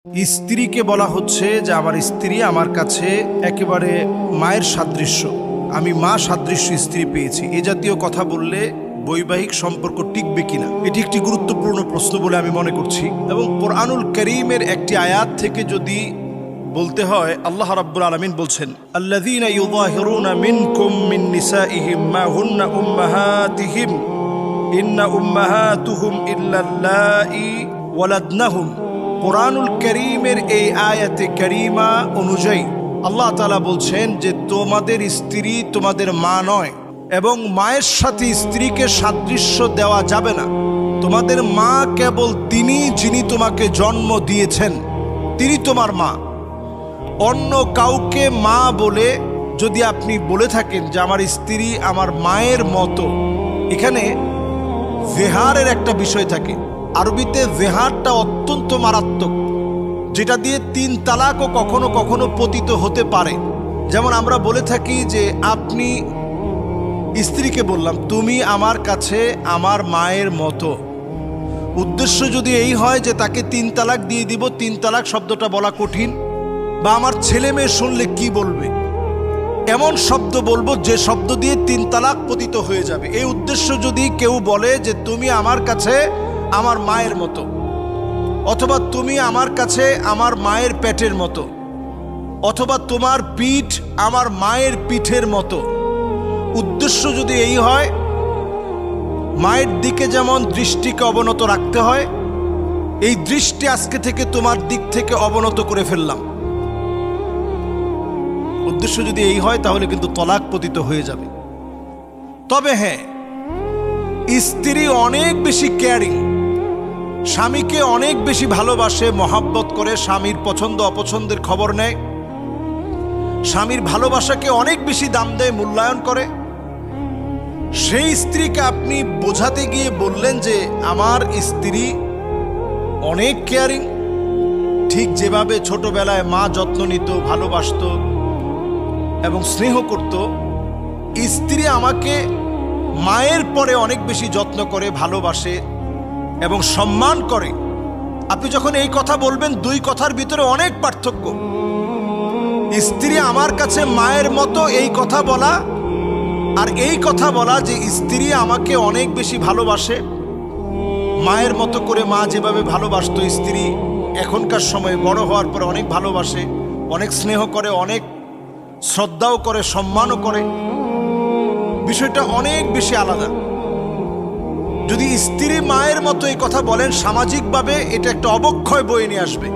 স্ত্রীকে বলা হচ্ছে যে আমার স্ত্রী আমার কাছে একেবারে মায়ের সাদৃশ্য, আমি মা সাদৃশ্য স্ত্রী পেয়েছি। এ জাতীয় কথা বললে বৈবাহিক সম্পর্ক টিকবে কিনা, এটি একটি গুরুত্বপূর্ণ প্রশ্ন বলে আমি মনে করছি। এবং কোরআনুল কারীমের একটি আয়াত থেকে যদি বলতে হয়, আল্লাহ রাব্বুল আলামিন বলছেন, আল্লাযীনা ইউযাহিরুনা মিনকুম মিন নিসাইহিম মা হুন্না উম্মাহাতিহিম ইন্না উম্মাহাতুহুম ইল্লাল্লাহি ওয়ালাদনাহুম। কোরআনুল কারীমের এই আয়াতে কারীমা অনুযায়ী আল্লাহ তাআলা বলছেন যে তোমাদের স্ত্রী তোমাদের মা নয়, এবং মায়ের সাথে স্ত্রীকে সাদৃশ্য দেওয়া যাবে না। তোমাদের মা কেবল তিনি যিনি তোমাকে জন্ম দিয়েছেন, তিনি তোমার মা। অন্য কাউকে মা বলে যদি আপনি বলে থাকেন যে আমার স্ত্রী আমার মায়ের মতো, এখানে জেহারের একটা বিষয় থাকে। আরবিতে জেহারটা অত্যন্ত মারাত্মক, যেটা দিয়ে 3 তালাকও কখনো কখনো পতিত হতে পারে। যেমন আমরা বলে থাকি যে আপনি স্ত্রীকে বললাম তুমি আমার কাছে আমার মায়ের মতো, উদ্দেশ্য যদি এই হয় যে তাকে 3 তালাক দিয়ে দিব, 3 তালাক শব্দটা বলা কঠিন, বা আমার ছেলে মেয়ে শুনলে কি বলবে, এমন শব্দ বলবো যে শব্দ দিয়ে 3 তালাক পতিত হয়ে যাবে। এই উদ্দেশ্য যদি কেউ বলে যে তুমি আমার কাছে আমার মায়ের মতো, অথবা তুমি আমার কাছে আমার মায়ের পেটের মতো, অথবা তোমার পিঠ আমার মায়ের পিঠের মতো, উদ্দেশ্য যদি এই হয়, মায়ের দিকে যেমন দৃষ্টিকে অবনত রাখতে হয়, এই দৃষ্টি আজকে থেকে তোমার দিক থেকে অবনত করে ফেললাম, উদ্দেশ্য যদি এই হয়, তাহলে কিন্তু তলাক পতিত হয়ে যাবে। তবে হ্যাঁ, স্ত্রী অনেক বেশি কেয়ারিং, স্বামীকে অনেক বেশি ভালোবাসে, মহাব্বত করে, স্বামীর পছন্দ অপছন্দের খবর নেয়, স্বামীর ভালোবাসাকে অনেক বেশি দাম দেয়, মূল্যায়ন করে। সেই স্ত্রীকে আপনি বোঝাতে গিয়ে বললেন যে আমার স্ত্রী অনেক কেয়ারিং, ঠিক যেভাবে ছোটবেলায় মা যত্ন নিত, ভালোবাসত এবং স্নেহ করত, স্ত্রী আমাকে মায়ের পরে অনেক বেশি যত্ন করে, ভালোবাসে এবং সম্মান করে। আপনি যখন এই কথা বলবেন, 2 কথার ভিতরে অনেক পার্থক্য। স্ত্রী আমার কাছে মায়ের মতো এই কথা বলা, আর এই কথা বলা যে স্ত্রী আমাকে অনেক বেশি ভালোবাসে, মায়ের মতো করে মা যেভাবে ভালোবাসতো, স্ত্রী এখনকার সময়ে বড় হওয়ার পরে অনেক ভালোবাসে, অনেক স্নেহ করে, অনেক শ্রদ্ধাও করে, সম্মানও করে। বিষয়টা অনেক বেশি আলাদা। যদি স্ত্রী মায়ের মতো এই কথা বলেন, সামাজিকভাবে এটা একটা অবক্ষয় বয়ে নিয়ে আসবে।